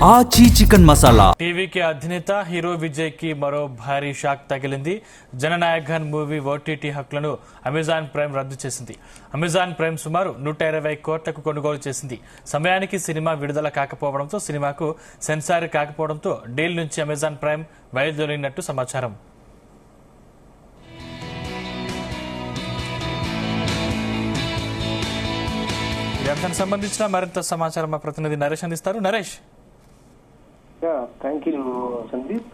ఆచి చికెన్ మసాలా. టీవీకి అధినేత హీరో విజయ్ కి మరో భారీ షాక్ తగిలింది. జననాయకన్ మూవీ ఓటీటీ హక్కులను అమెజాన్ ప్రైమ్ రద్దు చేసింది. అమెజాన్ ప్రైమ్ సుమారు 120 కోట్లకు కొనుగోలు చేసింది. సమయానికి సినిమా విడుదల కాకపోవడంతో, సినిమాకు సెన్సార్ కాకపోవడంతో డీల్ నుంచి అమెజాన్ ప్రైమ్ వైదొలిగినట్టు సమాచారం. దానికి సంబంధించిన మరింత సమాచారం మా ప్రతినిధి నరేష్ అందిస్తారు. నరేష్. Thank you Sandeep.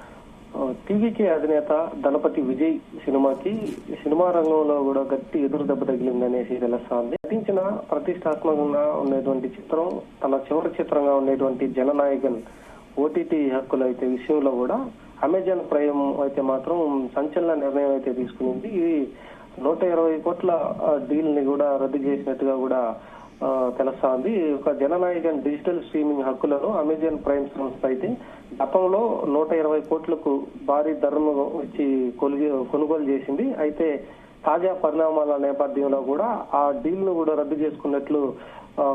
టీవీకి అధినేత దళపతి విజయ్ సినిమాకి సినిమా రంగంలో కూడా గట్టి ఎదురు దెబ్బ తగిలిందనేసి తెలుస్తోంది. నటించిన ప్రతిష్టాత్మకంగా ఉండేటువంటి చిత్రం, తన చివరి చిత్రంగా ఉండేటువంటి జననాయకన్ ఓటీటీ హక్కులు అయితే విషయంలో కూడా అమెజాన్ ప్రైమ్ అయితే మాత్రం సంచలన నిర్ణయం అయితే తీసుకునింది. ఇది 120 కోట్ల డీల్ ని కూడా రద్దు చేసినట్టుగా కూడా తెలుస్తోంది. ఒక జననాయకన్ డిజిటల్ స్ట్రీమింగ్ హక్కులను అమెజాన్ ప్రైమ్ సంస్థ అయితే గతంలో 120 కోట్లకు భారీ ధరను ఇచ్చి కొనుగోలు చేసింది. అయితే తాజా పరిణామాల నేపథ్యంలో కూడా ఆ డీల్ ను కూడా రద్దు చేసుకున్నట్లు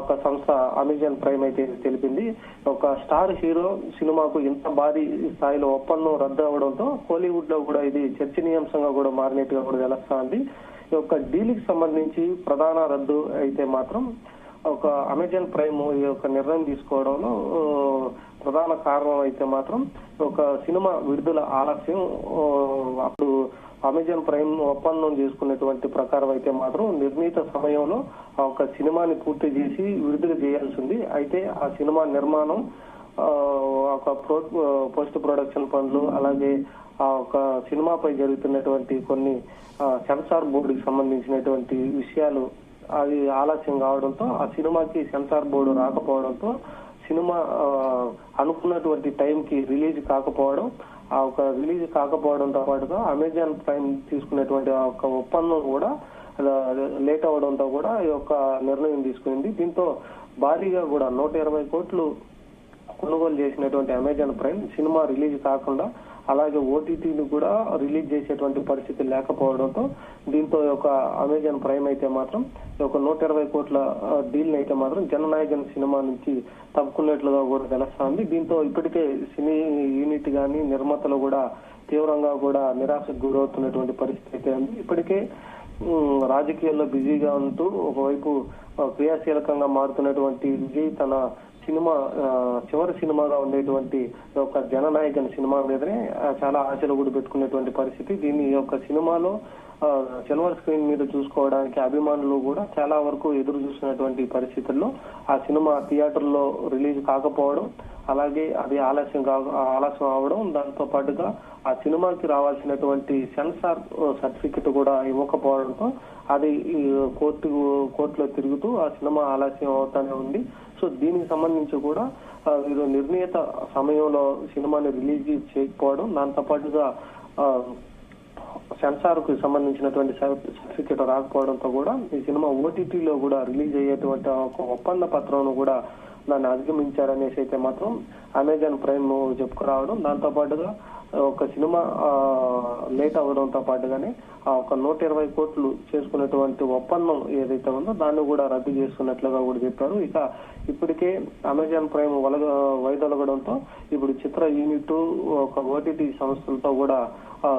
ఒక సంస్థ అమెజాన్ ప్రైమ్ అయితే తెలిపింది. ఒక స్టార్ హీరో సినిమాకు ఇంత భారీ స్థాయిలో ఒప్పందం రద్దు అవడంతో కోలీవుడ్ లో కూడా ఇది చర్చనీయాంశంగా కూడా మారినట్టుగా కూడా తెలుస్తోంది. ఈ యొక్క డీల్ కి సంబంధించి ప్రధాన రద్దు అయితే మాత్రం ఒక అమెజాన్ ప్రైమ్ ఈ యొక్క నిర్ణయం తీసుకోవడంలో ప్రధాన కారణం అయితే మాత్రం ఒక సినిమా విడుదల ఆలస్యం. అప్పుడు అమెజాన్ ప్రైమ్ ఒప్పందం చేసుకున్నటువంటి ప్రకారం అయితే మాత్రం నిర్ణీత సమయంలో ఒక సినిమాని పూర్తి చేసి విడుదల చేయాల్సింది. అయితే ఆ సినిమా నిర్మాణం, ఒక పోస్ట్ ప్రొడక్షన్ పనులు, అలాగే ఆ ఒక సినిమాపై జరుగుతున్నటువంటి కొన్ని సెన్సార్ బోర్డుకి సంబంధించినటువంటి విషయాలు అది ఆలస్యం కావడంతో, ఆ సినిమాకి సెన్సార్ బోర్డు రాకపోవడంతో సినిమా అనుకున్నటువంటి టైంకి రిలీజ్ కాకపోవడం, ఆ ఒక రిలీజ్ కాకపోవడంతో పాటుగా అమెజాన్ ప్రైమ్ తీసుకున్నటువంటి ఆ ఒక ఒప్పందం కూడా లేట్ అవడంతో కూడా ఈ యొక్క నిర్ణయం తీసుకుంది. దీంతో భారీగా కూడా 120 కోట్లు కొనుగోలు చేసినటువంటి అమెజాన్ ప్రైమ్ సినిమా రిలీజ్ కాకుండా అలాగే ఓటీటీని కూడా రిలీజ్ చేసేటువంటి పరిస్థితి లేకపోవడంతో దీంతో ఒక అమెజాన్ ప్రైమ్ అయితే మాత్రం ఒక 120 కోట్ల డీల్ అయితే మాత్రం జననాయకన్ సినిమా నుంచి తప్పుకున్నట్లుగా కూడా తెలుస్తోంది. దీంతో ఇప్పటికే సినీ యూనిట్ గాని నిర్మాతలు కూడా తీవ్రంగా కూడా నిరాశకు గురవుతున్నటువంటి పరిస్థితి అయితే ఉంది. ఇప్పటికే రాజకీయాల్లో బిజీగా ఉంటూ ఒకవైపు క్రియాశీలకంగా మారుతున్నటువంటి విజయ్ తన సినిమా చివరి సినిమాగా ఉండేటువంటి ఒక జననాయకన్ సినిమా మీదనే చాలా ఆశలు కూడా పెట్టుకునేటువంటి పరిస్థితి. దీన్ని యొక్క సినిమాలో సిల్వర్ స్క్రీన్ మీద చూసుకోవడానికి అభిమానులు కూడా చాలా వరకు ఎదురు చూసినటువంటి పరిస్థితుల్లో ఆ సినిమా థియేటర్లో రిలీజ్ కాకపోవడం, అలాగే అది ఆలస్యం అవడం, దాంతో పాటుగా ఆ సినిమాకి రావాల్సినటువంటి సెన్సార్ సర్టిఫికెట్ కూడా ఇవ్వకపోవడంతో అది కోర్టులో తిరుగుతూ ఆ సినిమా ఆలస్యం అవుతానే ఉంది. సో దీనికి సంబంధించి కూడా వీరు నిర్ణీత సమయంలో సినిమాని రిలీజ్ చేయకపోవడం, దాంతో పాటుగా సెన్సార్ కు సంబంధించినటువంటి సర్టిఫికేట్ రాకపోవడంతో కూడా ఈ సినిమా ఓటీటీలో కూడా రిలీజ్ అయ్యేటువంటి ఒక ఒప్పంద పత్రం కూడా దాన్ని అధిగమించారనేసి అయితే మాత్రం అమెజాన్ ప్రైమ్ చెప్పుకురావడం, దాంతో పాటుగా ఒక సినిమా లేట్ అవ్వడంతో పాటుగానే ఆ ఒక 120 కోట్లు చేసుకున్నటువంటి ఒప్పందం ఏదైతే ఉందో దాన్ని కూడా రద్దు చేసుకున్నట్లుగా కూడా చెప్పారు. ఇక ఇప్పటికే అమెజాన్ ప్రైమ్ వైదొలగడంతో ఇప్పుడు చిత్ర యూనిట్ ఒక ఓటీటీ సంస్థలతో కూడా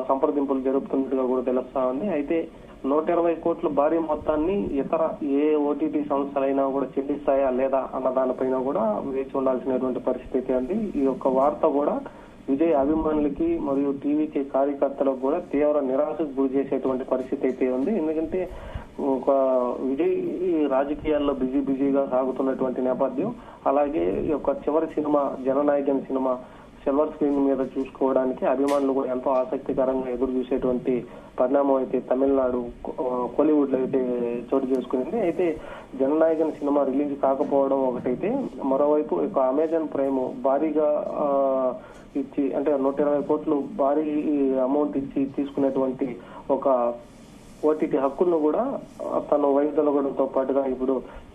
సంప్రదింపులు జరుపుతున్నట్టుగా కూడా తెలుస్తా ఉంది. అయితే 120 కోట్ల భారీ మొత్తాన్ని ఇతర ఏ ఓటీటీ సంస్థలైనా కూడా చెల్లిస్తాయా లేదా అన్న దానిపైన కూడా వేచి ఉండాల్సినటువంటి పరిస్థితి ఉంది. ఈ యొక్క వార్త కూడా విజయ్ అభిమానులకి మరియు టీవీకి కార్యకర్తలకు కూడా తీవ్ర నిరాశకు గురి చేసేటువంటి పరిస్థితి అయితే ఉంది. ఎందుకంటే ఒక విజయ్ రాజకీయాల్లో బిజీగా సాగుతున్నటువంటి నేపథ్యం, అలాగే ఈ యొక్క చివరి cinema Jana Nayagan cinema silver screen మీద చూసుకోవడానికి అభిమానులు కూడా ఎంతో ఆసక్తికరంగా ఎదురు చూసేటువంటి పరిణామం అయితే తమిళనాడు కోలీవుడ్ లో అయితే చోటు చేసుకునింది. అయితే జననాయకన్ సినిమా రిలీజ్ కాకపోవడం ఒకటైతే, మరోవైపు ఇక అమెజాన్ ప్రైమ్ భారీగా ఇచ్చి, అంటే 120 కోట్లు భారీ అమౌంట్ ఇచ్చి తీసుకునేటువంటి ఒక ఓటీటీ హక్కులను కూడా తను వైదొలగడంతో పాటుగా ఇప్పుడు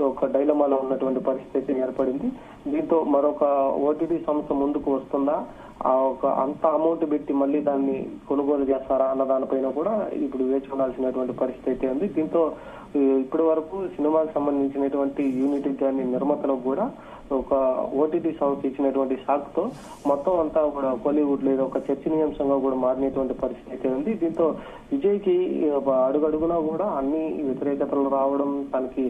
ఒక డైలమాలో ఉన్నటువంటి పరిస్థితి ఏర్పడింది. దీంతో మరొక ఓటీటీ సంస్థ ముందుకు వస్తుందా, ఆ ఒక అంత అమౌంట్ పెట్టి మళ్ళీ దాన్ని కొనుగోలు చేస్తారా అన్న దానిపైన కూడా ఇప్పుడు వేచి ఉండాల్సినటువంటి పరిస్థితి అయితే ఉంది. దీంతో ఇప్పటి వరకు సినిమాకి సంబంధించినటువంటి యూనిట్ కానీ నిర్మాతలకు కూడా ఒక ఓటీటీ సాంగ్స్ ఇచ్చినటువంటి షాక్ తో మొత్తం అంతా కూడా కోలీవుడ్ లో ఒక చర్చనీయాంశంగా కూడా మారినటువంటి పరిస్థితి అయితే ఉంది. దీంతో విజయ్ కి అడుగడుగునా కూడా అన్ని వ్యతిరేకతలు రావడం, తనకి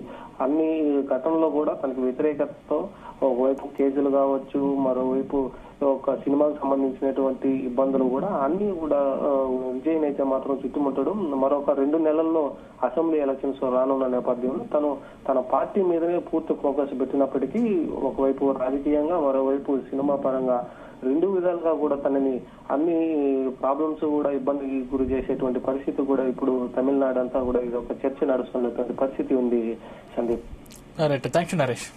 అన్ని ఘటనలో కూడా తనకి వ్యతిరేకతతో ఒకవైపు కేసులు కావచ్చు, మరోవైపు ఒక సినిమాకు సంబంధించినటువంటి ఇబ్బందులు కూడా అన్ని కూడా విజయ్ అయితే మాత్రం చుట్టుముట్టడం. మరొక 2 నెలల్లో అసెంబ్లీ ఎలక్షన్స్ రానున్న నేపథ్యంలో తన పార్టీ మీదనే పూర్తి ఫోకస్ పెట్టినప్పటికీ ఒకవైపు రాజకీయంగా, మరోవైపు సినిమా పరంగా 2 విధాలుగా కూడా తనని అన్ని ప్రాబ్లమ్స్ కూడా ఇబ్బందికి గురి చేసేటువంటి పరిస్థితి కూడా ఇప్పుడు తమిళనాడు అంతా కూడా ఇది ఒక చర్చ నడుస్తున్నటువంటి పరిస్థితి ఉంది. Sandeep. Right, thank you Naresh.